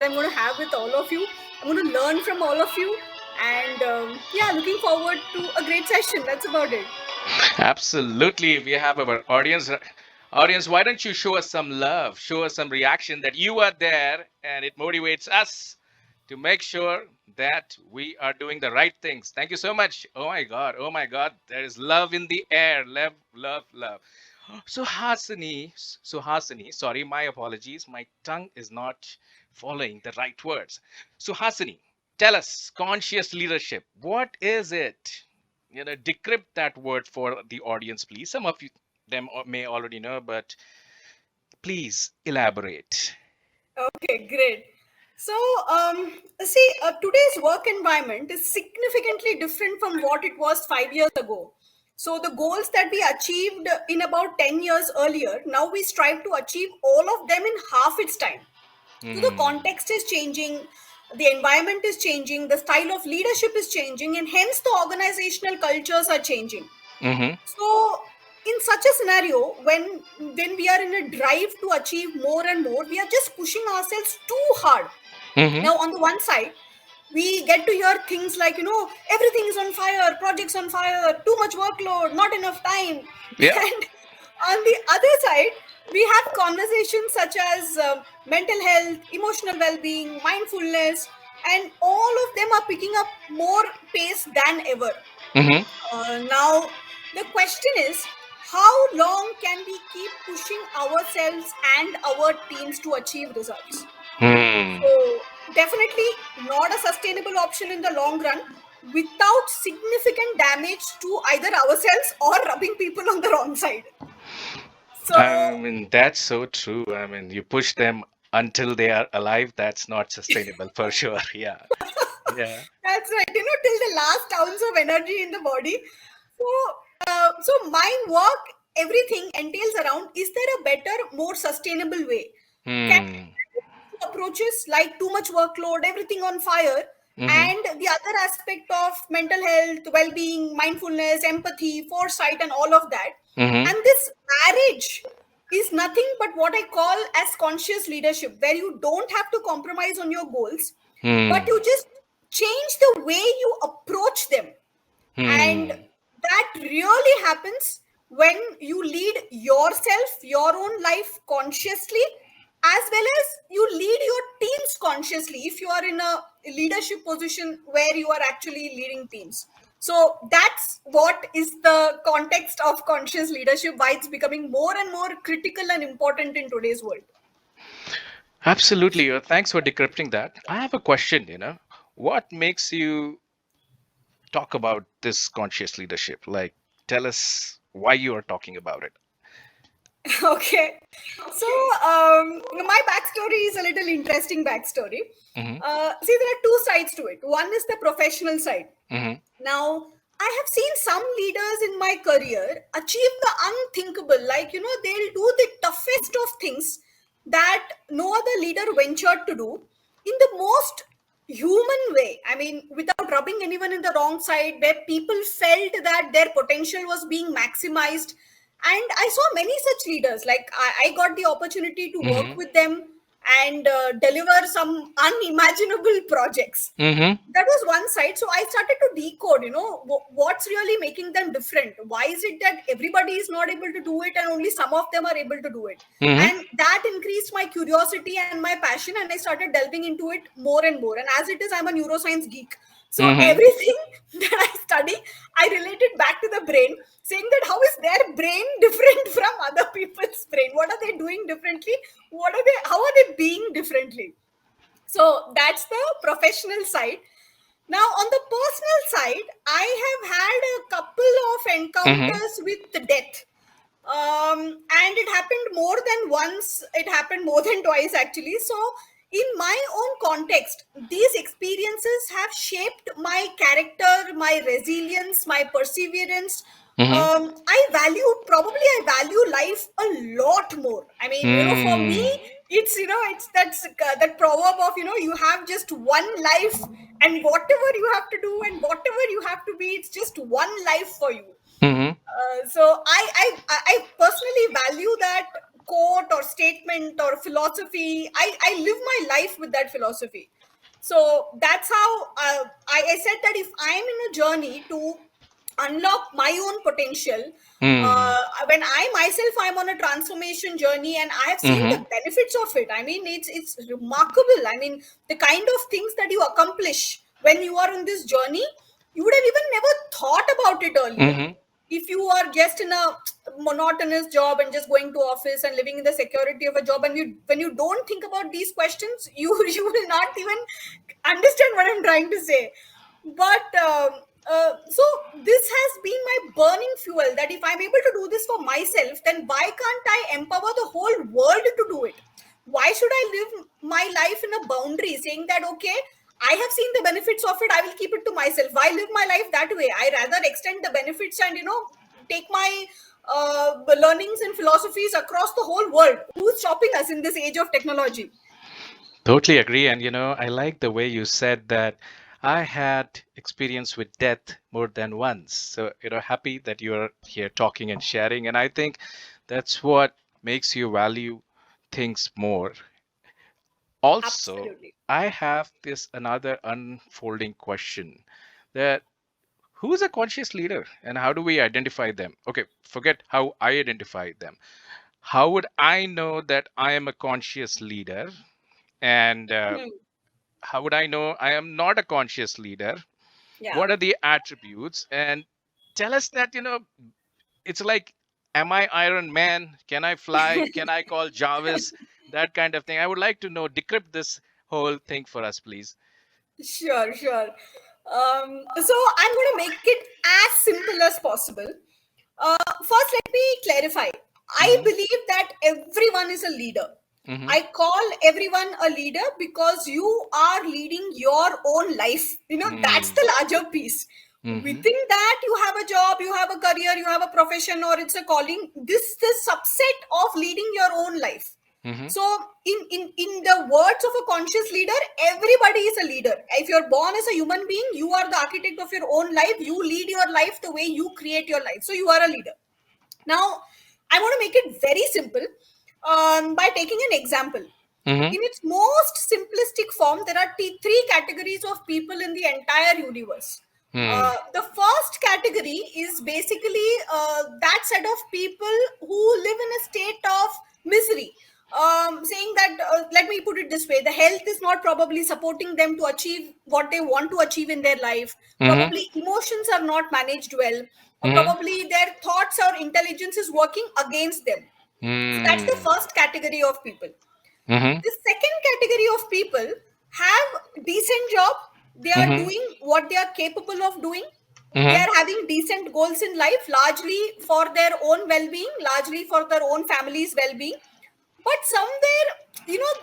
I'm going to have with all of you. I'm going to learn from all of you. And yeah, looking forward to a great session. That's about it. Absolutely. We have our audience. Audience, why don't you show us some love, show us some reaction that you are there, and it motivates us to make sure that we are doing the right things. Thank you so much. Oh my God. Oh my God. There is love in the air. Love, love, love. Suhasini, sorry, my apologies. My tongue is not following the right words. Suhasini, tell us conscious leadership. What is it? Decrypt that word for the audience, please. Some of you them may already know, but please elaborate. Okay, great. So, see, today's work environment is significantly different from what it was 5 years ago. So, the goals that we achieved in about 10 years earlier, now we strive to achieve all of them in half its time. So, the Hmm. context is changing, the environment is changing, the style of leadership is changing, and hence the organizational cultures are changing. Mm-hmm. So, in such a scenario, when we are in a drive to achieve more and more, we are just pushing ourselves too hard. Mm-hmm. Now, on the one side, we get to hear things like, everything is on fire, projects on fire, too much workload, not enough time. Yeah. And on the other side, we have conversations such as mental health, emotional well-being, mindfulness, and all of them are picking up more pace than ever. Mm-hmm. Now, the question is, how long can we keep pushing ourselves and our teams to achieve results? Hmm. So, definitely not a sustainable option in the long run without significant damage to either ourselves or rubbing people on the wrong side. I So, mean, that's so true. I mean, you push them until they are alive. That's not sustainable for sure. Yeah. Yeah. that's right, till the last ounce of energy in the body. So, so my work, everything entails around, is there a better, more sustainable way? Can Hmm. approaches like too much workload, everything on fire, Mm-hmm. and the other aspect of mental health, well-being, mindfulness, empathy, foresight, and all of that. Mm-hmm. And this marriage is nothing but what I call as conscious leadership, where you don't have to compromise on your goals, but Hmm. you just change the way you approach them. And Hmm. that really happens when you lead yourself, your own life consciously, as well as you lead your teams consciously if you are in a leadership position where you are actually leading teams. So that's what is the context of conscious leadership, why it's becoming more and more critical and important in today's world. Absolutely. Thanks for decrypting that. I have a question, What makes you talk about this conscious leadership? Like, tell us why you are talking about it. Okay. So, my backstory is a little interesting backstory. Mm-hmm. See, there are two sides to it. One is the professional side. Mm-hmm. Now, I have seen some leaders in my career achieve the unthinkable. Like, they'll do the toughest of things that no other leader ventured to do in the most human way. I mean, without rubbing anyone in the wrong side, where people felt that their potential was being maximized. And I saw many such leaders. Like, I got the opportunity to work Mm-hmm. with them and deliver some unimaginable projects. Mm-hmm. That was one side. So I started to decode, what's really making them different. Why is it that everybody is not able to do it and only some of them are able to do it? Mm-hmm. And that increased my curiosity and my passion, and I started delving into it more and more. And as it is, I'm a neuroscience geek. So Mm-hmm. everything that I study, I relate it back to the brain, saying that how is their brain different from other people's brain? What are they doing differently? How are they being differently? So that's the professional side. Now, on the personal side, I have had a couple of Mm-hmm. encounters with death. And it happened more than once, it happened more than twice actually. So, in my own context, these experiences have shaped my character, my resilience, my perseverance. Mm-hmm. I value life a lot more. I mean, for me, Mm. it's that proverb of, you have just one life, and whatever you have to do and whatever you have to be, it's just one life for you. Mm-hmm. So I personally value that quote or statement or philosophy. I live my life with that philosophy. So that's how I said that if I'm in a journey to unlock my own potential, Mm-hmm. when I myself I'm on a transformation journey and I have seen Mm-hmm. the benefits of it. I mean, it's remarkable. I mean, the kind of things that you accomplish when you are on this journey, you would have even never thought about it earlier. Mm-hmm. If you are just in a monotonous job and just going to office and living in the security of a job, and you when you don't think about these questions, you you will not even understand what I'm trying to say. But so this has been my burning fuel, that if I'm able to do this for myself, then why can't I empower the whole world to do it? Why should I live my life in a boundary saying that, okay, I have seen the benefits of it, I will keep it to myself? Why live my life that way? I rather extend the benefits and, take my learnings and philosophies across the whole world. Who's stopping us in this age of technology? Totally agree. And I like the way you said that I had experience with death more than once. So, happy that you're here talking and sharing. And I think that's what makes you value things more. Also, Absolutely. I have this another unfolding question that who's a conscious leader and how do we identify them? Okay, forget how I identify them. How would I know that I am a conscious leader? And Hmm. how would I know I am not a conscious leader? Yeah. What are the attributes? And tell us that, it's like, am I Iron Man? Can I fly? Can I call Jarvis? That kind of thing. I would like to know, decrypt this whole thing for us, please. Sure, sure. So I'm going to make it as simple as possible. First, let me clarify. I Mm-hmm. believe that everyone is a leader. Mm-hmm. I call everyone a leader because you are leading your own life. That's the larger piece. Mm-hmm. Within that, you have a job, you have a career, you have a profession, or it's a calling. This is the subset of leading your own life. Mm-hmm. So, in the words of a conscious leader, everybody is a leader. If you're born as a human being, you are the architect of your own life. You lead your life the way you create your life. So, you are a leader. Now, I want to make it very simple by taking an example. Mm-hmm. In its most simplistic form, there are three categories of people in the entire universe. Mm-hmm. The first category is basically that set of people who live in a state of misery. Saying that, let me put it this way, the health is not probably supporting them to achieve what they want to achieve in their life. Mm-hmm. Probably emotions are not managed well, or Mm-hmm. probably their thoughts or intelligence is working against them. So that's the first category of people. Mm-hmm. The second category of people have decent job. They are Mm-hmm. doing what they are capable of doing. They Mm-hmm. are having decent goals in life, largely for their own well-being, largely for their own family's well-being. But somewhere,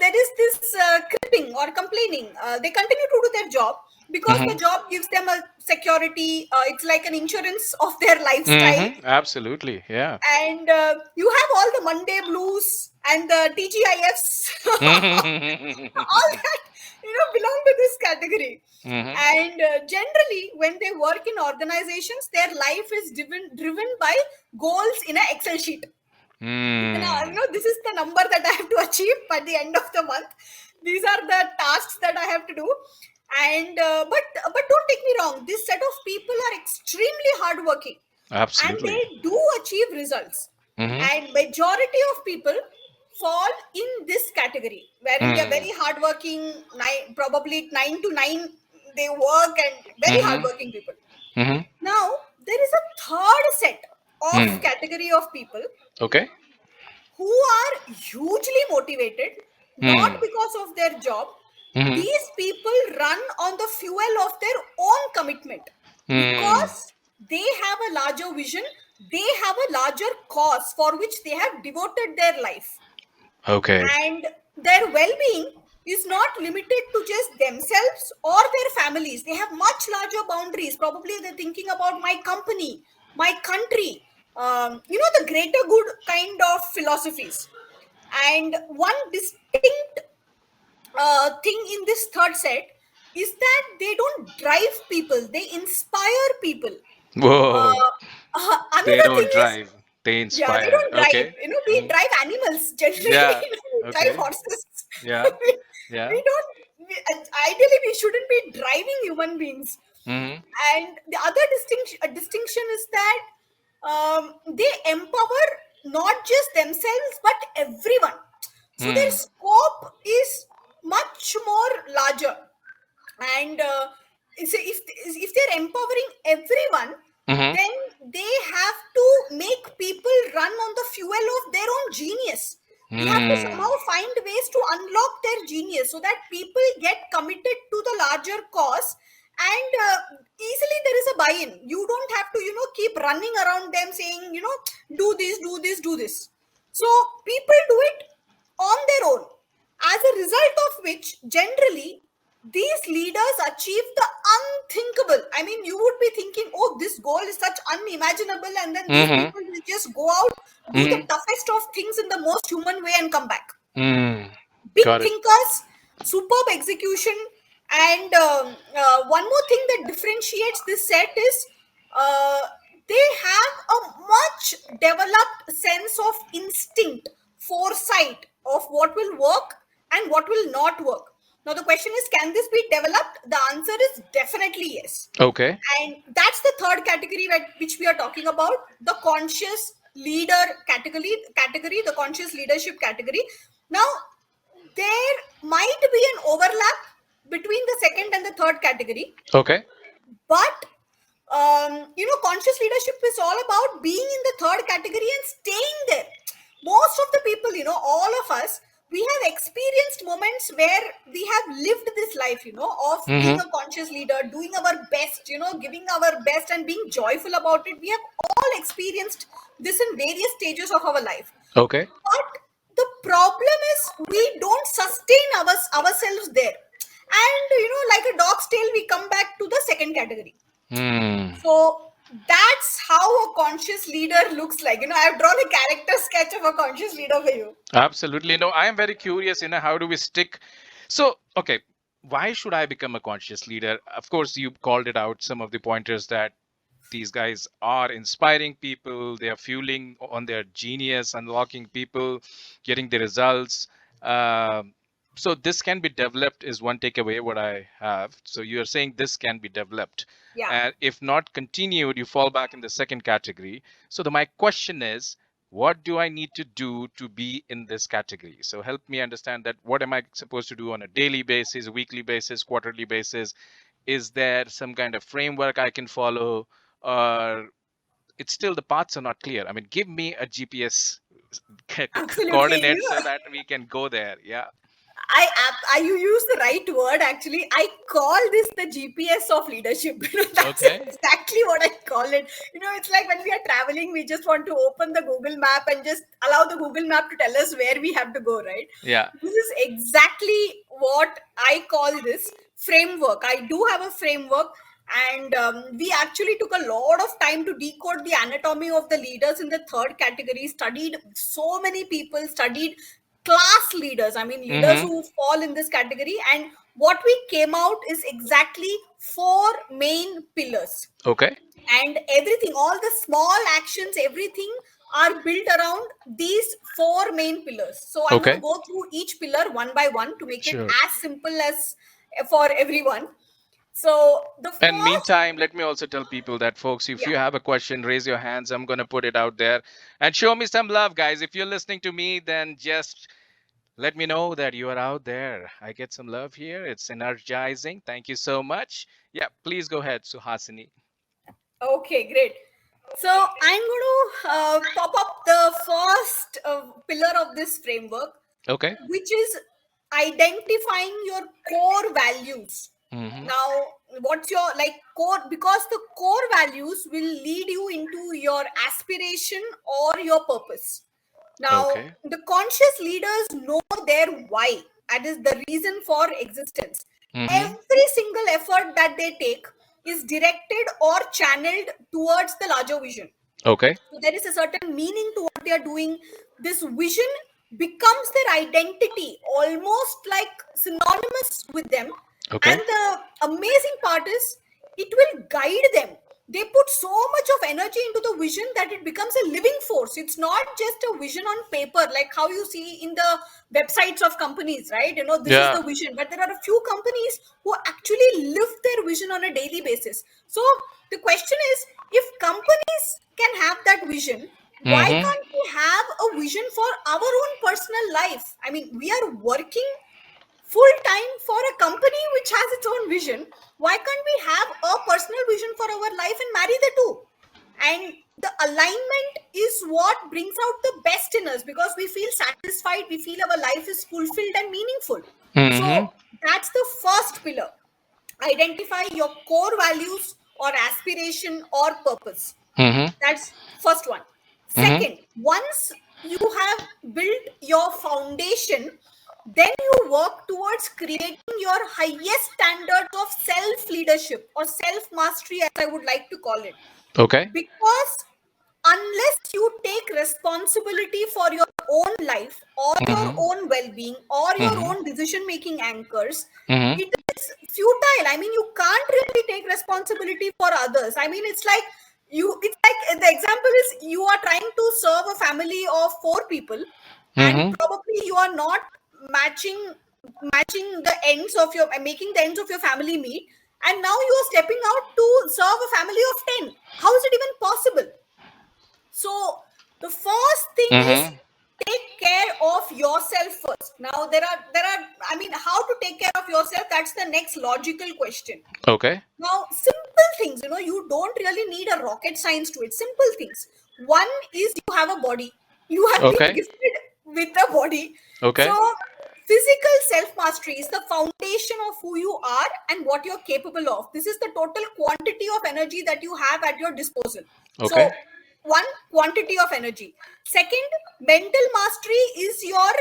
there is this cripping or complaining. They continue to do their job because the Mm-hmm. job gives them a security. It's like an insurance of their lifestyle. Mm-hmm. Absolutely. Yeah. And you have all the Monday blues and the TGIFs, all Mm-hmm. that belong to this category. Mm-hmm. And generally, when they work in organizations, their life is driven by goals in an Excel sheet. Mm. This is the number that I have to achieve by the end of the month. These are the tasks that I have to do. And but don't take me wrong, this set of people are extremely hardworking and Absolutely. they do achieve results. Mm-hmm. And majority of people fall in this category, wherein they are Mm. very hardworking, probably 9 to 9 they work, and very Mm-hmm. hardworking people. Mm-hmm. Now there is a third set of Mm. category of people Okay. who are hugely motivated, not Mm. because of their job. Mm-hmm. These people run on the fuel of their own commitment Mm. because they have a larger vision, they have a larger cause for which they have devoted their life. Okay. And their well-being is not limited to just themselves or their families. They have much larger boundaries. Probably they're thinking about my company, my country, the greater good kind of philosophies. And one distinct thing in this third set is that they don't drive people, they inspire people. Whoa. uh, They Another thing don't is, drive. They Yeah, we inspire. don't drive. Okay. We Mhm. drive animals generally. Yeah. We drive Okay. horses. Yeah. we, Yeah. we don't. Ideally, we shouldn't be driving human beings. Hmm. And the other distinction is that they empower not just themselves but everyone. So their Hmm. scope is much more larger. And if they're empowering everyone, Hmm. then they have to make people run on the fuel of their own genius. We have to Hmm. somehow find ways to unlock their genius so that people get committed to the larger cause, and easily there is a buy-in. You don't have to keep running around them saying, do this, do this, do this. So people do it on their own, as a result of which generally these leaders achieve the unthinkable. I mean, you would be thinking, oh, this goal is such unimaginable, and then these Hmm. people will just go out, do the Hmm. toughest of things in the most human way, and come back. Hmm. Big Got it. thinkers, superb execution. And one more thing that differentiates this set is uh, they have a much developed sense of instinct, foresight of what will work and what will not work. Now, the question is, can this be developed? The answer is definitely yes. Okay. And that's the third category which we are talking about, the conscious leader category, the conscious leadership category. Now, there might be an overlap between the second and the third category, Okay. but conscious leadership is all about being in the third category and staying there. Most of the people, all of us, we have experienced moments where we have lived this life, of being Hmm. a conscious leader, doing our best, giving our best and being joyful about it. We have all experienced this in various stages of our life. Okay. But the problem is we don't sustain ourselves there. And, like a dog's tail, we come back to the second category. Hmm. So that's how a conscious leader looks like. I've drawn a character sketch of a conscious leader for you. Absolutely. No, I am very curious, how do we stick? So, okay, why should I become a conscious leader? Of course, you called it out, some of the pointers that these guys are inspiring people, they are fueling on their genius, unlocking people, getting the results. So this can be developed is one takeaway what I have. So you are saying this can be developed, Yeah, and if not continued, you fall back in the second category. So my question is, what do I need to do to be in this category? So help me understand that. What am I supposed to do on a daily basis, weekly basis, quarterly basis? Is there some kind of framework I can follow, or it's still the paths are not clear? I mean, give me a GPS absolutely. coordinate so that we can go there. Yeah. You use the right word actually. I call this the GPS of leadership. That's Okay. exactly what I call it. It's like when we are traveling, we just want to open the Google map and just allow the Google map to tell us where we have to go, right? Yeah. This is exactly what I call this framework. I do have a framework, and we actually took a lot of time to decode the anatomy of the leaders in the third category, studied so many people, studied class leaders, I mean leaders Mm-hmm. who fall in this category, and what we came out is exactly four main pillars. Okay. And everything, all the small actions, everything are built around these four main pillars. So I'm going to Okay. go through each pillar one by one to make it Sure. as simple as for everyone. So the And first, meantime, let me also tell people that, folks, if yeah, you have a question, raise your hands. I'm going to put it out there and show me some love, guys. If you're listening to me, then just let me know that you are out there. I get some love here. It's energizing. Thank you so much. Yeah, please go ahead, Suhasini. okay, great. So I'm going to pop up the first pillar of this framework, Okay. which is identifying your core values. Mm-hmm. Now, what's your like core? Because the core values will lead you into your aspiration or your purpose. Now, Okay. the conscious leaders know their why. That is the reason for existence. Mm-hmm. Every single effort that they take is directed or channeled towards the larger vision. Okay. So there is a certain meaning to what they are doing. This vision becomes their identity, almost like synonymous with them. And Okay. the amazing part is it will guide them. they put so much of energy into the vision that it becomes a living force. It's not just a vision on paper, like how you see in the websites of companies, right? This is Yeah. the vision, but there are a few companies who actually live their vision on a daily basis. So the question is, if companies can have that vision, why Mm-hmm. can't we have a vision for our own personal life? I mean, we are working full time for a company which has its own vision. Why can't we have a personal vision for our life and marry the two? And the alignment is what brings out the best in us, because we feel satisfied, we feel our life is fulfilled and meaningful. So Mm-hmm. that's the first pillar. Identify your core values or aspiration or purpose. Mm-hmm. That's first one. Mm-hmm. Second, once you have built your foundation, then you work towards creating your highest standards of self leadership or self mastery, as I would like to call it. Okay. Because unless you take responsibility for your own life or your Mm-hmm. own well being or your Mm-hmm. own decision making anchors, Mm-hmm. it is futile. I mean, you can't really take responsibility for others. I mean, it's like the example is, you are trying to serve a family of 4 people, and Mm-hmm. probably you are not matching the ends of your making the ends of your family meet, and now you are stepping out to serve a family of 10. How is it even possible? So the first thing is, Mm-hmm. take care of yourself first. Now there are I mean, how to take care of yourself, that's the next logical question. Okay. Now, simple things, you don't really need a rocket science to it. Simple things. One is, you have a body. You have been Okay. gifted with a body. So, Okay. physical self mastery is the foundation of who you are and what you're capable of. This is the total quantity of energy that you have at your disposal. Okay. So, one, quantity of energy. Second, mental mastery is your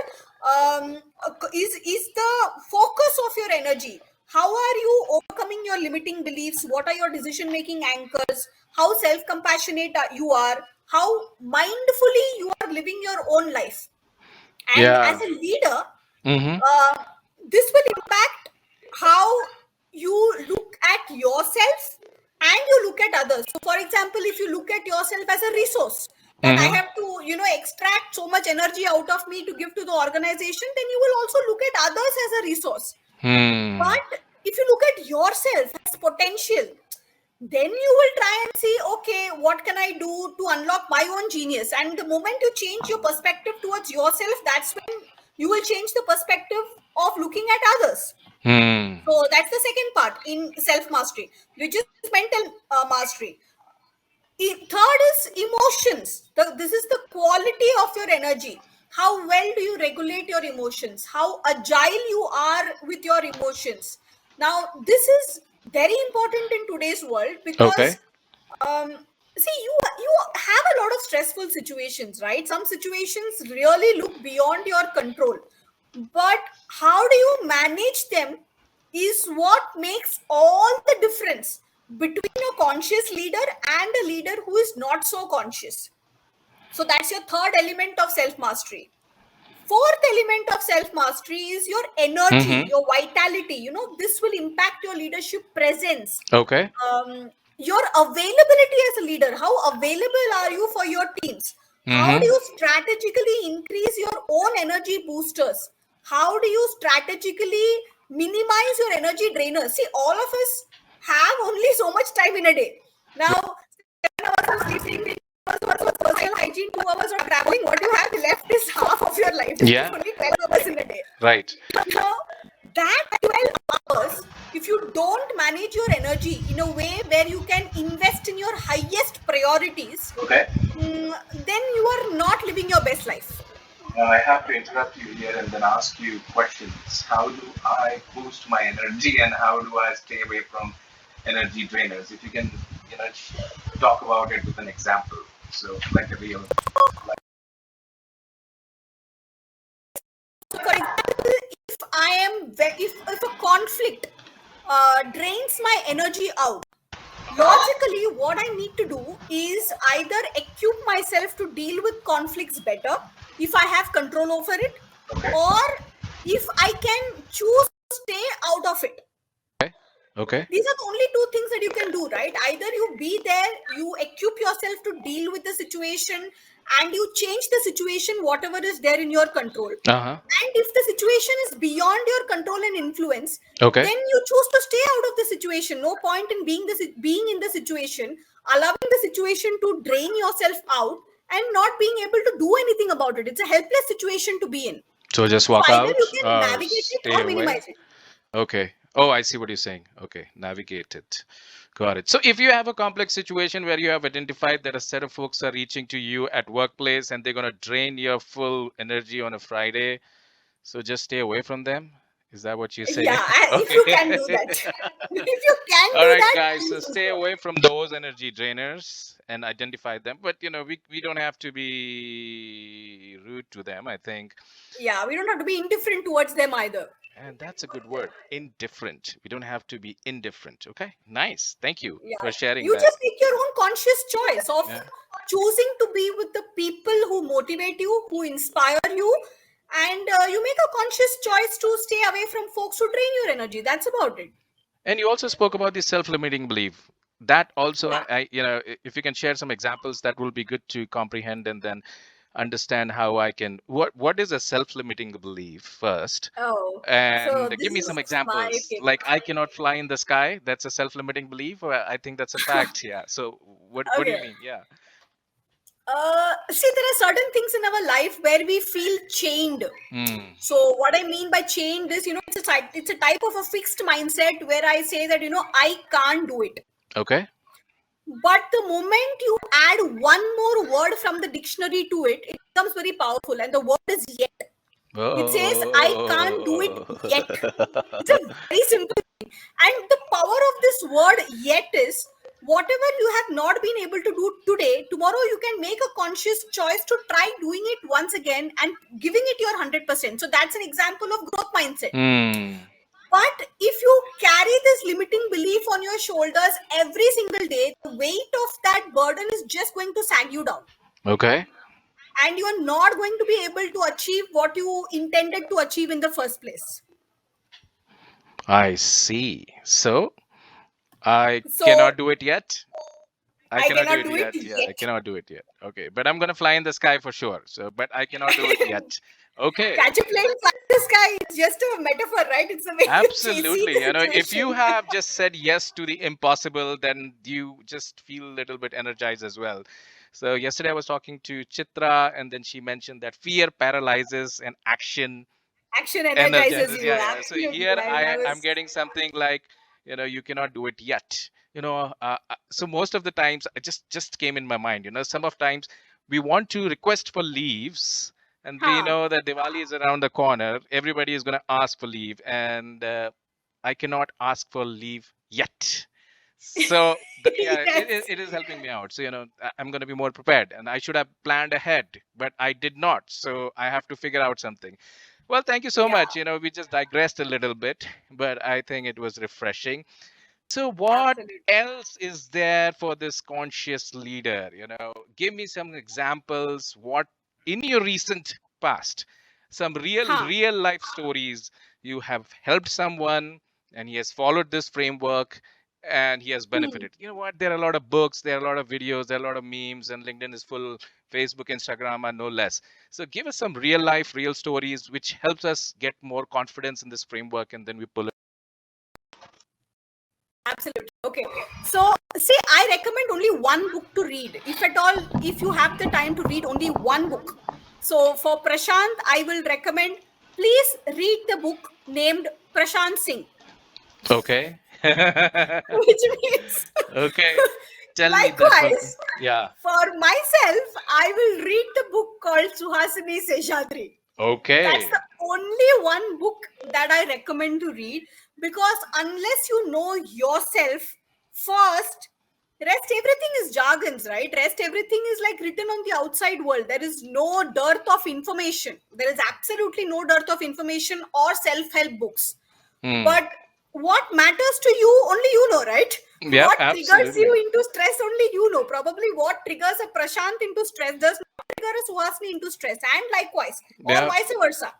is the focus of your energy. How are you overcoming your limiting beliefs? What are your decision making anchors? How self compassionate you are? How mindfully you are living your own life? And as Yeah. a leader, Mm-hmm. this will impact how you look at yourself and you look at others. So for example, if you look at yourself as a resource, that I Mm-hmm. have to extract so much energy out of me to give to the organization, then you will also look at others as a resource. Hmm. But if you look at yourself as potential, then you will try and see, okay, what can I do to unlock my own genius? And the moment you change your perspective towards yourself, that's when you will change the perspective of looking at others. Hmm. So that's the second part in self mastery, which is mental mastery. Third is emotions. This is the quality of your energy. How well do you regulate your emotions? How agile you are with your emotions? Now, this is very important in today's world, because Okay. um, see, you have a lot of stressful situations, right? Some situations really look beyond your control, but how do you manage them is what makes all the difference between a conscious leader and a leader who is not so conscious. So that's your third element of self mastery. Fourth element of self mastery is your energy, Mm-hmm. your vitality. This will impact your leadership presence, Okay. your availability as a leader. How available are you for your teams? How do Mm-hmm. you strategically increase your own energy boosters? How do you strategically minimize your energy drainers? See, all of us have only so much time in a day. Now, 7 hours of sleeping, 2 hours of personal hygiene, 2 hours of traveling, what you have left is half of your life. This is Yeah. only 12 hours in a day. Right. Now, that 12 hours, if you don't manage your energy in a way where you can invest in your highest priorities, Okay. then you are not living your best life. Now I have to interrupt you here and then ask you questions. How do I boost my energy and how do I stay away from energy drainers? If you can, you know, talk about it with an example. So, like a real. So, for example, if I am if a conflict drains my energy out, logically, what I need to do is either equip myself to deal with conflicts better if I have control over it, Okay. or if I can choose to stay out of it. Okay. Okay. These are the only two things that you can do, right? Either you be there, you equip yourself to deal with the situation, and you change the situation, whatever is there in your control. Uh-huh. And if the situation is beyond your control and influence, Okay. then you choose to stay out of the situation. No point in being in the situation, allowing the situation to drain yourself out and not being able to do anything about it. It's a helpless situation to be in. So just So walk either you out can or navigate it stay or away. minimize it. Okay. Oh, I see what you're saying. Okay. Navigate it. Got it. So if you have a complex situation where you have identified that a set of folks are reaching to you at workplace and they're going to drain your full energy on a Friday, so just stay away from them. Is that what you're saying? Yeah, if you can do Okay. that. If you can All do right, that, guys. So please do stay so. away from those energy drainers and identify them. But we don't have to be rude to them, I think. Yeah, we don't have to be indifferent towards them either. And that's a good word, indifferent. We don't have to be indifferent. Okay, nice. Thank you Yeah, for sharing you that. just make your own conscious choice of Yeah. choosing to be with the people who motivate you, who inspire you, and you make a conscious choice to stay away from folks who drain your energy. That's about it. And you also spoke about the self-limiting belief. That also, Yeah. if you can share some examples, that will be good to comprehend and then understand how I can. What is a self-limiting belief first? Oh, so And this give me some is my examples. favorite. Like I cannot fly in the sky. That's a self-limiting belief. Or I think that's a fact. Yeah. So what do you Okay. mean? Yeah. See, there are certain things in our life where we feel chained. Hmm. So what I mean by chained is, it's a type of a fixed mindset where I say that, I can't do it. Okay. But the moment you add one more word from the dictionary to it, it becomes very powerful. And the word is yet. It says, I can't do it yet. It's a Oh. very simple thing. And the power of this word yet is whatever you have not been able to do today, tomorrow you can make a conscious choice to try doing it once again and giving it your 100%. So that's an example of growth mindset. Hmm. But if you carry this limiting belief on your shoulders every single day, the weight of that burden is just going to sag you down. Okay. And you are not going to be able to achieve what you intended to achieve in the first place. I see. So I So cannot do it yet. I I cannot do cannot it do it yet. Yeah, I yet. cannot do it yet. Okay, but I'm gonna fly in the sky for sure. So, but I cannot do it yet. Okay. Catch a plane, fly in the sky. It's just a metaphor, right? It's a way of chasing Absolutely. the If you situation. have just said yes to the impossible, then you just feel a little bit energized as well. So yesterday I was talking to Chitra, and then she mentioned that fear paralyzes and action Action energizes energizes. you. Yeah, yeah. So Absolutely. here I I'm was. getting something like, you cannot do it yet. So most of the times it just came in my mind. Some of times we want to request for leaves, and we Huh. know that Diwali is around the corner. Everybody is going to ask for leave, and I cannot ask for leave yet. So yeah, Yes. it is helping me out. So I'm going to be more prepared, and I should have planned ahead, but I did not. So I have to figure out something. Well, thank you so Yeah. much. We just digressed a little bit, but I think it was refreshing. So, what Absolutely. else is there for this conscious leader? Give me some examples. What in your recent past, some Huh. real life stories you have helped someone and he has followed this framework and he has Hmm. benefited. You know what? There are a lot of books, there are a lot of videos, there are a lot of memes, and LinkedIn is full, Facebook, Instagram, and no less. So, give us some real life, real stories which helps us get more confidence in this framework, and then we pull it. Absolutely. Okay. So, see, I recommend only one book to read. If at all, if you have the time to read only one book. So, for Prashant, I will recommend please read the book named Prashant Singh, Okay. which means Okay. Tell me that book. likewise, Yeah. for myself, I will read the book called Suhasini Seshadri. That's Okay. the only one book that I recommend to read, because unless you know yourself first, rest everything is jargons, right? Rest everything is like written on the outside world. There is no dearth of information. There is absolutely no dearth of information or self-help books. Hmm. But what matters to you, only you know, right? Yep, What triggers you absolutely. into stress, only you know. Probably what triggers a Prashant into stress does not trigger a Suhasini into stress, and likewise, or Yeah. vice versa.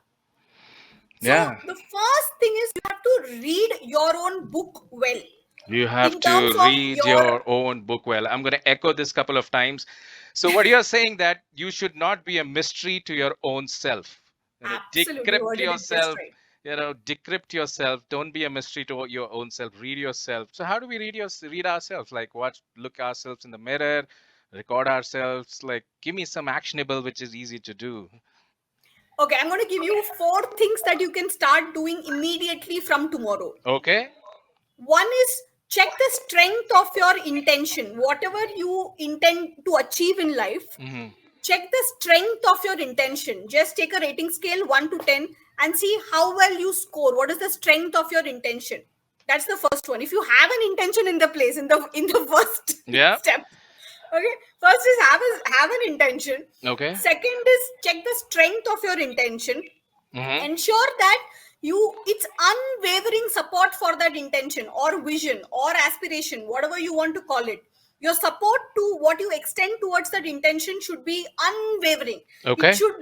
So Yeah. the first thing is you have to read your own book well You have in terms to of read your your own book well. I'm going to echo this couple of times. So, what you're saying that you should not be a mystery to your own self. absolutely Decrypt worded it just yourself. right. Decrypt yourself. Don't be a mystery to your own self. Read yourself. So, how do we read ourselves? Like, what? Look ourselves in the mirror, record ourselves. Like, give me some actionable, which is easy to do. Okay, I'm going to give you 4 things that you can start doing immediately from tomorrow. Okay. One is check the strength of your intention. Whatever you intend to achieve in life, Hmm. check the strength of your intention. Just take a rating scale 1 to 10 and see how well you score. What is the strength of your intention? That's the first one. If you have an intention in the place in the first Yeah. step, okay. First is have an intention. Okay. Second is check the strength of your intention. Hmm. Ensure that it's unwavering support for that intention or vision or aspiration, whatever you want to call it. Your support to what you extend towards that intention should be unwavering. It Okay. should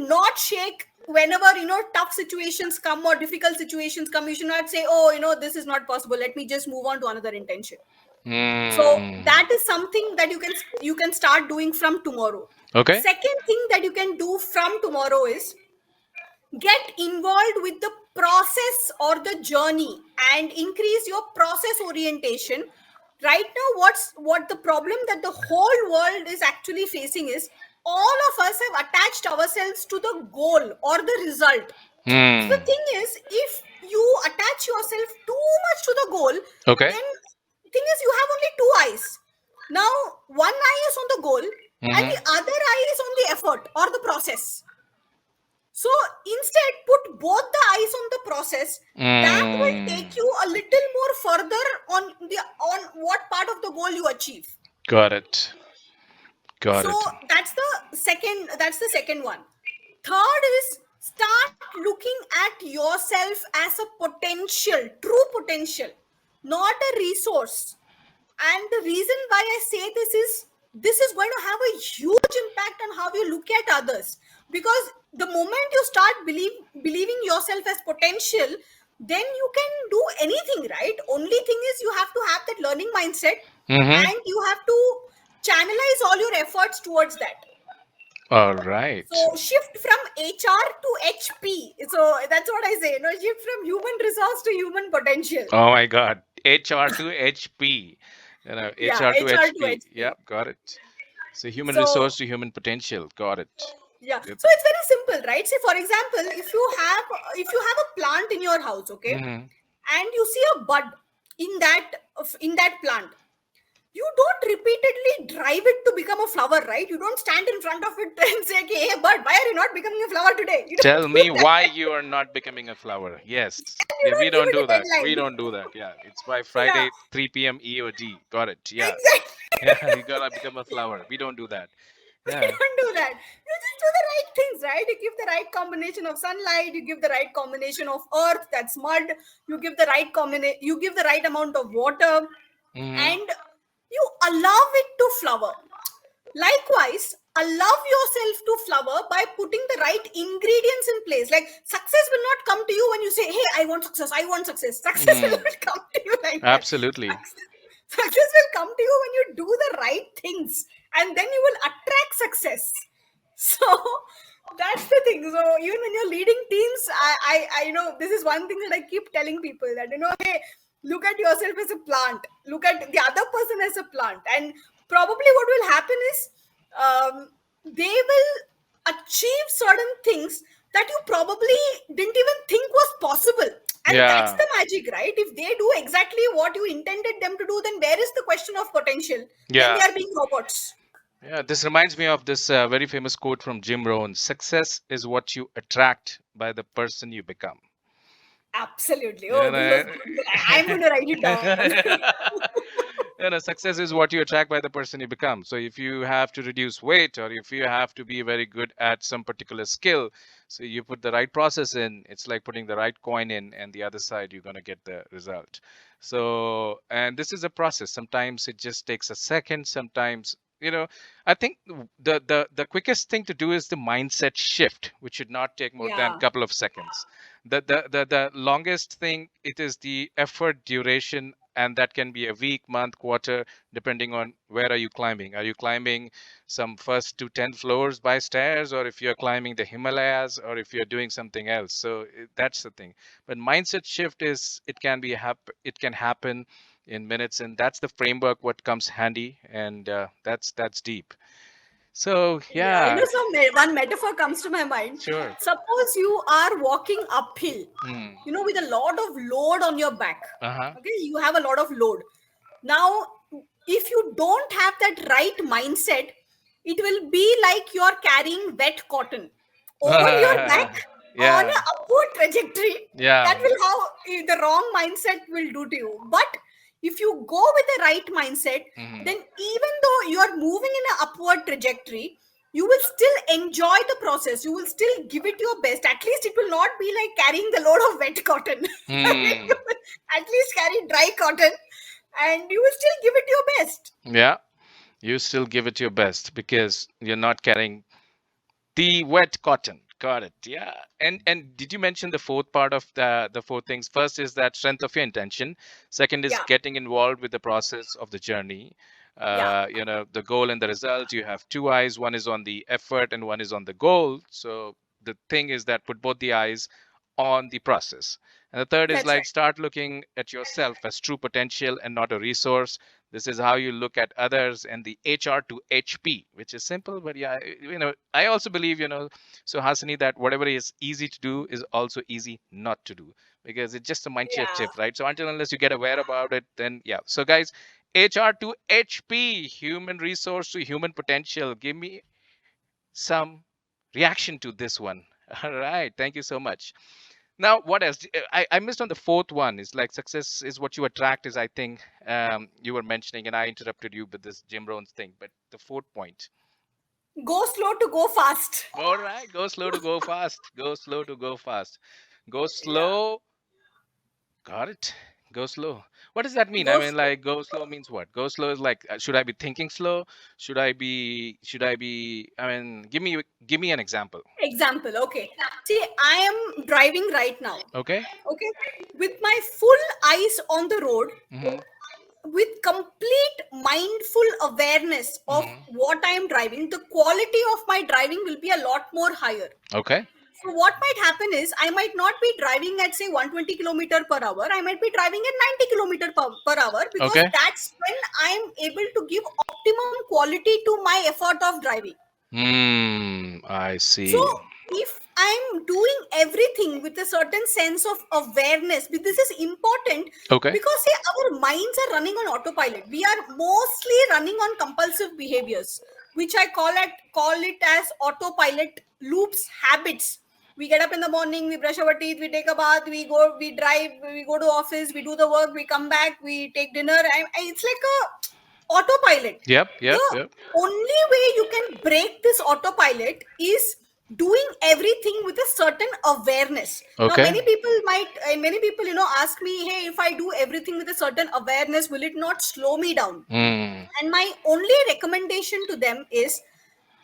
not shake whenever tough situations come or difficult situations come. You should not say, oh, this is not possible, let me just move on to another intention. So Hmm. that is something that you can start doing from tomorrow. Okay. Second thing that you can do from tomorrow is get involved with the process or the journey and increase your process orientation. Right now, what the problem that the whole world is actually facing is all of us have attached ourselves to the goal or the result. So the Hmm. thing is, if you attach yourself too much to the goal, Okay. then thing is you have only two eyes. Now, one eye is on the goal and Hmm. the other eye is on the effort or the process. So instead, put both the eyes on the process. That will Mm, take you a little more further on what part of the goal you achieve. got it. Got So it. that's the second one. Third is start looking at yourself as a potential, true potential, not a resource. And the reason why I say this is going to have a huge impact on how you look at others. Because the moment you start believing yourself as potential, then you can do anything, right? Only thing is you have to have that learning mindset Mm-hmm. and you have to channelize all your efforts towards that. All right. So shift from HR to HP. So that's what I say. Shift from human resource to human potential. Oh my God. HR to HP. Yeah, HR to HR to HP. HP. Yep, got it. So human So resource to human potential. Got it. yeah, Yep. so it's very simple, right? Say for example, if you have a plant in your house, okay, Mm-hmm. and you see a bud in that plant, you don't repeatedly drive it to become a flower, right? You don't stand in front of it and say, okay, hey bud, why are you not becoming a flower today? You don't Tell do me that. why you are not becoming a flower. Yes. And you Yeah, we don't give don't it do a that. We deadline. don't do that. Yeah. It's by Yeah, Friday, 3 p.m. EOD. Got it. Yeah. Yeah. You exactly. gotta become a flower. We don't do that. We Yeah. don't do that. You just do the right things, right? You give the right combination of sunlight, you give the right combination of earth, that's mud, you give the right amount of water, Mm-hmm. and you allow it to flower. Likewise, allow yourself to flower by putting the right ingredients in place. Like success will not come to you when you say, hey, I want success, I want success. Success will Mm. not come to you like that. Absolutely. Success will come to you when you do the right things, and then you will attract success. So that's the thing. So even when you're leading teams, I this is one thing that I keep telling people that hey, look at yourself as a plant, look at the other person as a plant, and probably what will happen is they will achieve certain things that you probably didn't even think was possible. And that's Yeah. the magic, right? If they do exactly what you intended them to do, then where is the question of potential? Then they Yeah. are being robots. Yeah. This reminds me of this very famous quote from Jim Rohn: "Success is what you attract by the person you become." Absolutely. Oh, You this was know, good. I'm going to write it down. success is what you attract by the person you become. So if you have to reduce weight or if you have to be very good at some particular skill, so you put the right process in, it's like putting the right coin in, and the other side you're going to get the result. So, and this is a process. Sometimes it just takes a second, sometimes you know, I think the quickest thing to do is the mindset shift, which should not take more than a Yeah. couple of seconds. The longest thing, it is the effort duration, and that can be a week, month, quarter, depending on where are you climbing. Are you climbing some first to 10 floors by stairs, or if you're climbing the Himalayas, or if you're doing something else. So that's the thing. But mindset shift is, it can happen in minutes, and that's the framework what comes handy, and that's deep. So Yeah, yeah. one metaphor comes to my mind. Sure. Suppose you are walking uphill, Mm. with a lot of load on your back. Uh-huh. Okay, you have a lot of load. Now, if you don't have that right mindset, it will be like you're carrying wet cotton on your back on Yeah. an upward trajectory. That Yeah. will how the wrong mindset will do to you. But if you go with the right mindset, Hmm. then even though you are moving in an upward trajectory, you will still enjoy the process. You will still give it your best. At least it will not be like carrying the load of wet cotton. Hmm. You will at least carry dry cotton, and you will still give it your best. Yeah, you still give it your best because you're not carrying the wet cotton. Got it. Yeah. And did you mention the fourth part of the four things? First is that strength of your intention. Second is Yeah, getting involved with the process of the journey. yeah, The goal and the result. You have two eyes. One is on the effort and one is on the goal. So the thing is that put both the eyes on the process. And the third is that's like right. start looking at yourself as true potential and not a resource. This is how you look at others, and the HR to HP, which is simple, but yeah, I also believe, so Hasani, that whatever is easy to do is also easy not to do, because it's just a mindset Yeah, shift, right? So until unless you get aware about it, then yeah. So guys, HR to HP, human resource to human potential. Give me some reaction to this one. All right, thank you so much. Now, what else? I missed on the fourth one. Is like success is what you attract. Is I think you were mentioning, and I interrupted you with this Jim Rohn's thing. But the fourth point. go slow to go fast. All right, go slow to go fast. Go slow to go fast. Go Yeah, slow. Got it. Go slow. What does that mean? I go mean, slow. like, go slow means what? Go slow is like, should I be thinking slow? Should I be? I mean, give me an example. Example. Okay. See, I am driving right now. Okay. Okay, with my full eyes on the road, Mm-hmm. with complete mindful awareness of Mm-hmm. what I am driving, the quality of my driving will be a lot more higher. Okay. So what might happen is I might not be driving at say 120 kilometer per hour. I might be driving at 90 kilometer per hour, because Okay. that's when I'm able to give optimum quality to my effort of driving. I So see. if I'm doing everything with a certain sense of awareness, this is important, Okay. because see, our minds are running on autopilot. We are mostly running on compulsive behaviors, which I call it as autopilot loops, habits. We get up in the morning, we brush our teeth, we take a bath, we go, we drive, we go to office, we do the work, we come back, we take dinner. It's like a autopilot. Yep, The yep, yep. only way you can break this autopilot is doing everything with a certain awareness. Now Okay. many people ask me, hey, if I do everything with a certain awareness, will it not slow me down? Mm. And my only recommendation to them is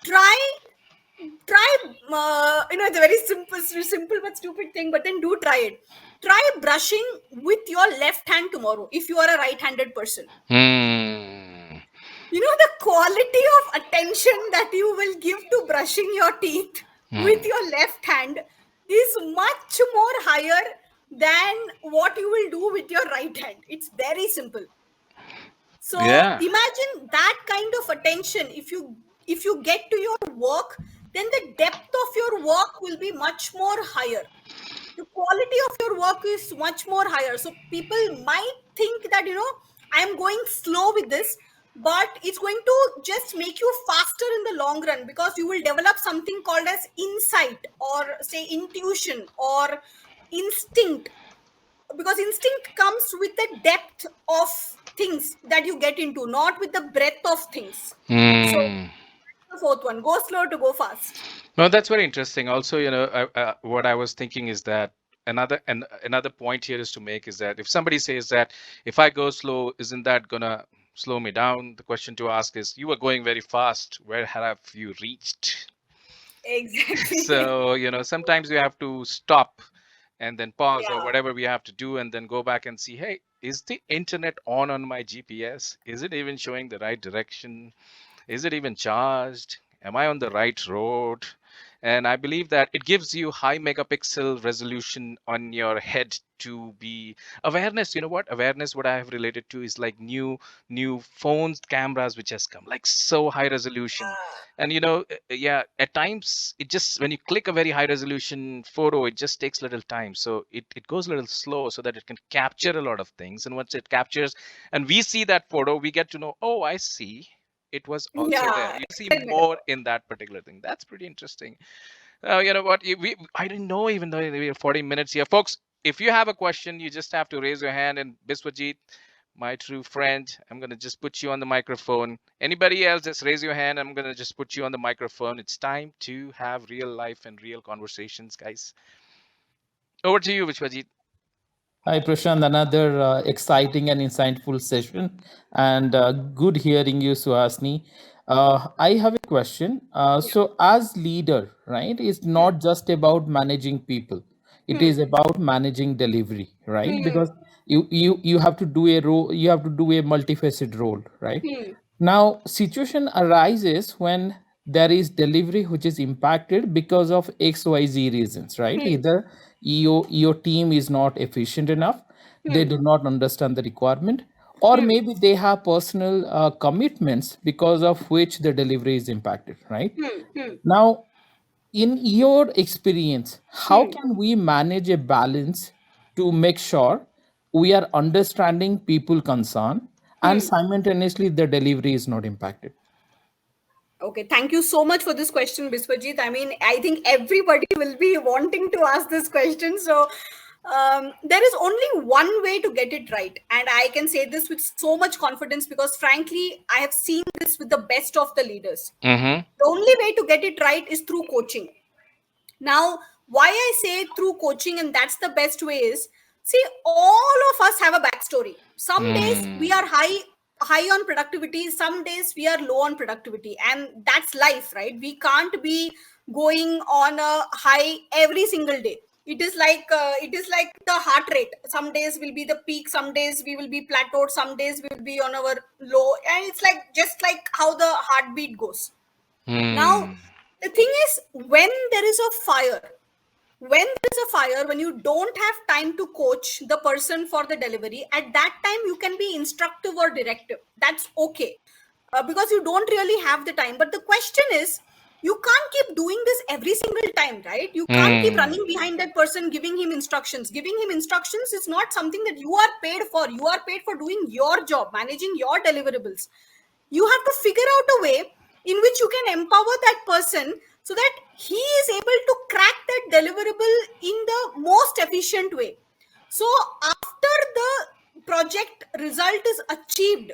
try try it's a very simple but stupid thing, but then do try it. Try brushing with your left hand tomorrow if you are a right-handed person. Mm. The quality of attention that you will give to brushing your teeth with Mm. your left hand is much more higher than what you will do with your right hand. It's very simple. So Yeah. imagine that kind of attention. If you get to your work, then the depth of your work will be much more higher. The quality of your work is much more higher. So people might think that I'm going slow with this, but it's going to just make you faster in the long run, because you will develop something called as insight, or say intuition, or instinct. Because instinct comes with the depth of things that you get into, not with the breadth of things. So Mm. the fourth one, go slow to go fast. No, that's very interesting. Also, what I was thinking is that another point here is to make is that if somebody says that if I go slow, isn't that gonna slow me down. The question to ask is, you were going very fast. Where have you reached? Exactly. So, sometimes we have to stop and then pause or Yeah. whatever we have to do and then go back and see, hey, is the internet on my GPS? Is it even showing the right direction? Is it even charged? Am I on the right road? And I believe that it gives you high megapixel resolution on your head to be awareness. You know what? Awareness, what I have related to is like new phones, cameras which has come, like so high resolution. And yeah, at times it just when you click a very high resolution photo, it just takes little time. So it goes a little slow so that it can capture a lot of things. And once it captures and we see that photo, we get to know, oh, I see it was also there. Yeah. You see Experiment. more in that particular thing. That's pretty interesting. You know what? I didn't know even though we are 40 minutes here. Folks, if you have a question, you just have to raise your hand. And Biswajit, my true friend, I'm going to just put you on the microphone. Anybody else, just raise your hand. I'm going to just put you on the microphone. It's time to have real life and real conversations, guys. Over to you, Biswajit. Hi, Prashant. Another exciting and insightful session, and good hearing you, Suhasni. I have a question. Yeah. So, as leader, right, it's Hmm. not just about managing people; it Hmm. is about managing delivery, right? Hmm. Because you have to do a role, you have to do a multifaceted role, right? Hmm. Now, situation arises when there is delivery which is impacted because of XYZ reasons, right? Hmm. Either your team is not efficient enough, they Hmm. do not understand the requirement, or Hmm. maybe they have personal commitments because of which the delivery is impacted, right? Hmm. Hmm. Now, in your experience, how Hmm. can we manage a balance to make sure we are understanding people concern and Hmm. simultaneously the delivery is not impacted? Okay, thank you so much for this question, Biswajit. I mean, I think everybody will be wanting to ask this question. So, there is only one way to get it right. And I can say this with so much confidence because, frankly, I have seen this with the best of the leaders. Mm-hmm. The only way to get it right is through coaching. Now, why I say through coaching and that's the best way is, see, all of us have a backstory. Some days we are Mm. high on productivity, some days we are low on productivity, and that's life, right? We can't be going on a high every single day. It is like the heart rate. Some days will be the peak, some days we will be plateaued, some days we will be on our low, and it's like just like how the heartbeat goes. Now, Mm. the thing is, when you don't have time to coach the person for the delivery, at that time you can be instructive or directive. That's okay, because you don't really have the time. But the question is, you can't keep doing this every single time, right? You can't keep Mm. running behind that person, giving him instructions. Giving him instructions is not something that you are paid for. You are paid for doing your job, managing your deliverables. You have to figure out a way in which you can empower that person so that he is able to crack that deliverable in the most efficient way. So after the project result is achieved,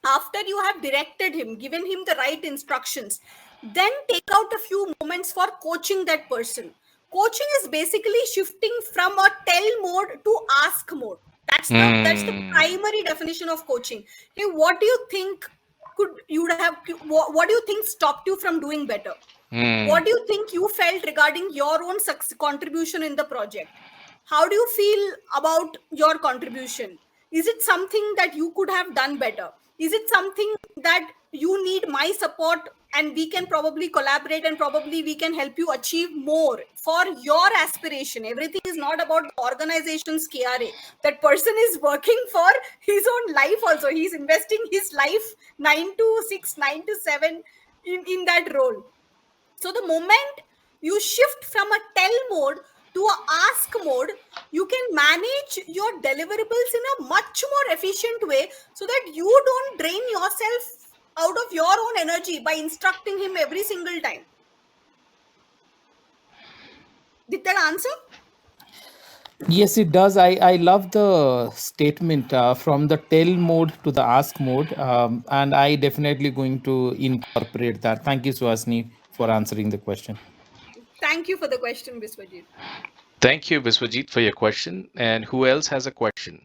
after you have directed him, given him the right instructions, then take out a few moments for coaching that person. Coaching is basically shifting from a tell mode to ask mode. That's the Mm. primary definition of coaching. Hey, what do you think could you would have what do you think stopped you from doing better? Mm. What do you think you felt regarding your own contribution in the project? How do you feel about your contribution? Is it something that you could have done better? Is it something that you need my support and we can probably collaborate and probably we can help you achieve more for your aspiration? Everything is not about the organization's KRA. That person is working for his own life also. He's investing his life 9 to 6, 9 to 7 in that role. So the moment you shift from a tell mode to a ask mode, you can manage your deliverables in a much more efficient way so that you don't drain yourself out of your own energy by instructing him every single time. Did that answer? Yes, it does. I love the statement from the tell mode to the ask mode, and I definitely going to incorporate that. Thank you, Suhasni, for answering the question. Thank you for the question, Biswajit. Thank you, Biswajit, for your question. And who else has a question?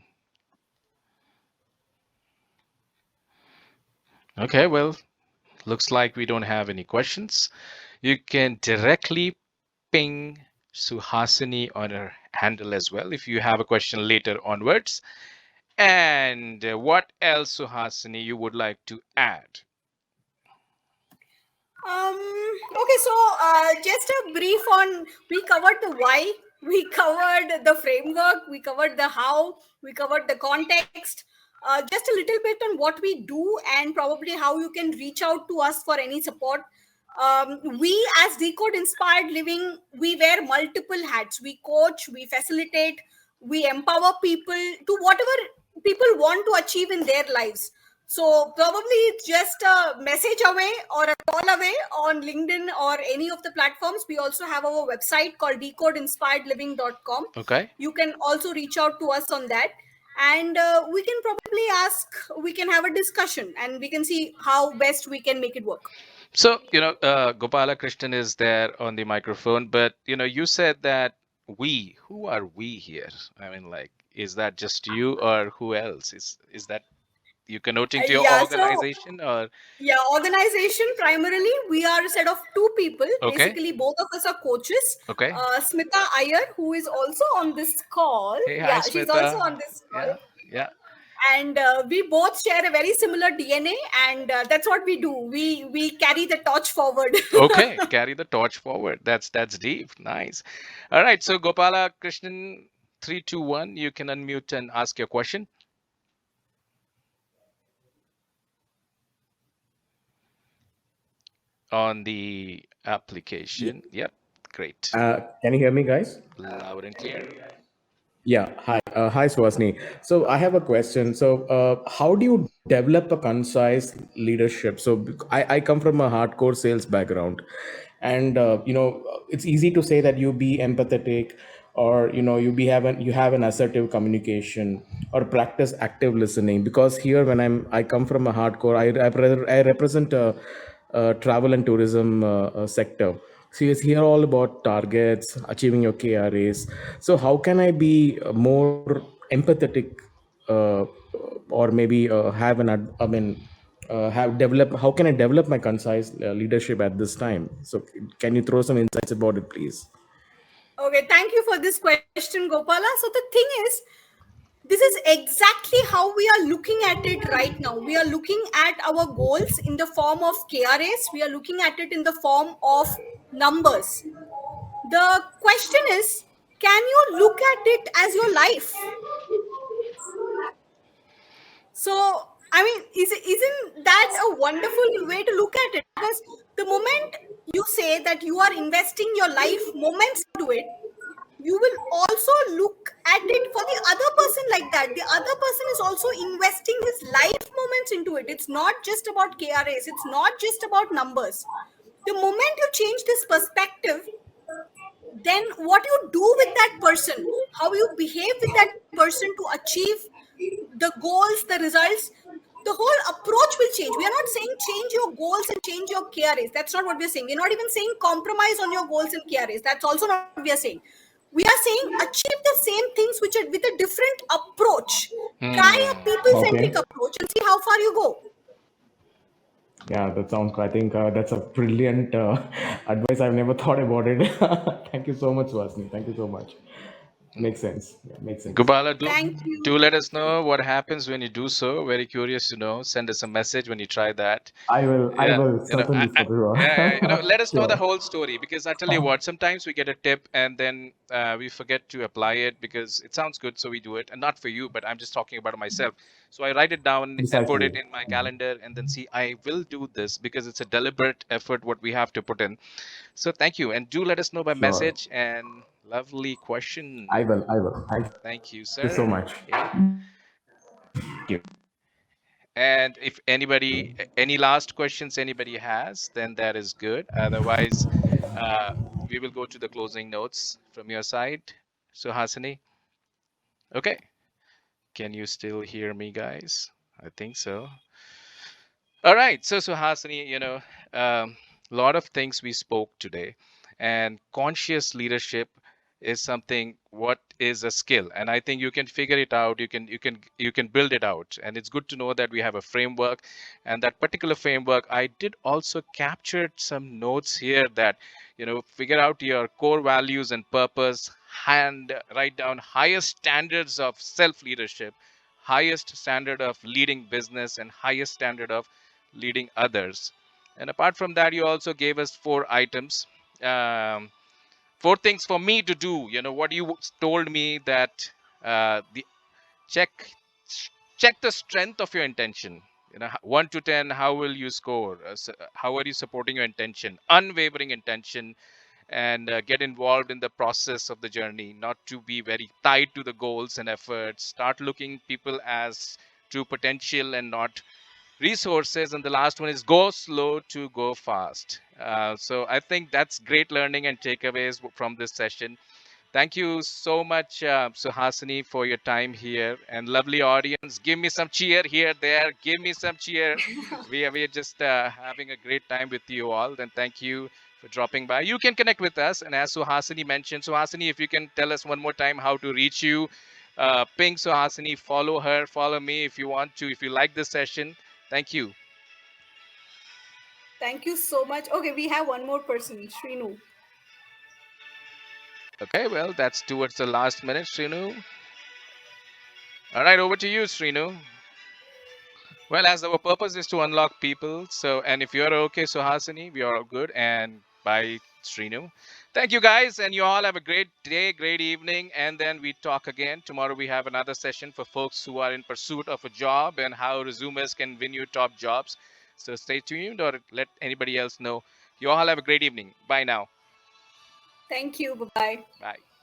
Okay, well, looks like we don't have any questions. You can directly ping Suhasini on her handle as well if you have a question later onwards. And what else, Suhasini, you would like to add? Okay, so just a brief on, we covered the why, we covered the framework, we covered the how, we covered the context, just a little bit on what we do and probably how you can reach out to us for any support. We as Decode Inspired Living, we wear multiple hats. We coach, we facilitate, we empower people to whatever people want to achieve in their lives. So probably it's just a message away or a call away on LinkedIn or any of the platforms. We also have our website called DCODE-INS.com. Okay. You can also reach out to us on that. And we can probably ask, we can have a discussion and we can see how best we can make it work. So, Gopala Krishnan is there on the microphone, but, you said that who are we here? I mean, like, is that just you or who else? Is that you connoting to your Yeah, so organization or? yeah, organization primarily, we are a set of two people. Okay. Basically, both of us are coaches. Okay. Smita Iyer, who is also on this call. Hey, hi, Yeah, she's also Smita. on this call. Yeah. Yeah. And we both share a very similar DNA, and that's what we do. We carry the torch forward. Okay. Carry the torch forward. That's deep. Nice. All right. So, Gopala Krishnan, 3, 2, 1, you can unmute and ask your question on the Yeah. application. Yep. Great. Can you hear me, guys? Loud and clear. Yeah. Hi. Hi, Swasni. So I have a question. So, how do you develop a concise leadership? So, I come from a hardcore sales background, and it's easy to say that you be empathetic, or you have an assertive communication, or practice active listening. Because here, when I come from a hardcore, I represent a travel and tourism sector. So it's here all about targets, achieving your KRAs. So how can I be more empathetic, uh, or maybe have an, I mean, have develop? How can I develop my concise leadership at this time? So can you throw some insights about it, please? Okay, thank you for this question, Gopala. So the thing is, this is exactly how we are looking at it right now. We are looking at our goals in the form of KRAs. We are looking at it in the form of numbers. The question is, can you look at it as your life? So, I mean, isn't that a wonderful way to look at it? Because the moment you say that you are investing your life moments into it, you will also look at it for the other person like that. The other person is also investing his life moments into it. It's not just about KRAs, it's not just about numbers. The moment you change this perspective, then what you do with that person, how you behave with that person to achieve the goals, the results, the whole approach will change. We are not saying change your goals and change your KRAs. That's not what we're saying. We're not even saying compromise on your goals and KRAs. That's also not what we are saying. We are saying achieve the same things which are with a different approach. Try a Hmm. people centric Okay. approach and see how far you go. Yeah, that sounds. I think that's a brilliant advice. I've never thought about it. Thank you so much, Swasni. Thank you so much. Makes sense. Yeah, makes sense. Gopala, Thank do you. let us know what happens when you do so. Very curious to know. Send us a message when you try that. I will. I Yeah, will certainly for yeah, sure. let us know the Sure. whole story because I tell you what, sometimes we get a tip and then we forget to apply it because it sounds good, so we do it, and not for you, but I'm just talking about myself. So I write it down and put Precisely. it in my calendar, and then see I will do this because it's a deliberate effort what we have to put in. So thank you, and do let us know by Sure. message. And lovely I question. will. I will. Thank Thank you, you so sir. much. Yeah. Thank you. And if any last questions anybody has, then that is good. Otherwise, uh, we will go to the closing notes from your side. So, Hasani, okay. Can you still hear me, guys? I think so. All right. So Hasani, a lot of things we spoke today, and conscious leadership. is something, what is a skill, and I think you can figure it out, you can build it out. And it's good to know that we have a framework, and that particular framework, I did also captured some notes here, that figure out your core values and purpose, and write down highest standards of self leadership, highest standard of leading business, and highest standard of leading others. And apart from that, you also gave us 4 items, um, 4 things for me to do. What you told me, that the check check the strength of your intention. 1 to 10, how will you score? How are you supporting your intention? Unwavering intention, and get involved in the process of the journey, not to be very tied to the goals and efforts. Start looking people as true potential and not resources. And the last one is go slow to go fast. So I think that's great learning and takeaways from this session. Thank you so much, Suhasini, for your time here, and lovely audience. Give me some cheer here, there. Give me some cheer. We are just having a great time with you all. And thank you for dropping by. You can connect with us, and as Suhasini mentioned, Suhasini, if you can tell us one more time how to reach you, ping Suhasini, follow her, follow me if you want to. If you like this session, thank you. Thank you so much. Okay, we have one more person, Srinu. Okay, well, that's towards the last minute, Srinu. All right, over to you, Srinu. Well, as our purpose is to unlock people, so, and if you're okay, Suhasini, we are all good. And bye, Srinu. Thank you, guys, and you all have a great day, great evening, and then we talk again. Tomorrow we have another session for folks who are in pursuit of a job and how resumes can win you top jobs. So stay tuned, or let anybody else know. You all have a great evening. Bye now. Thank you. Bye bye. Bye.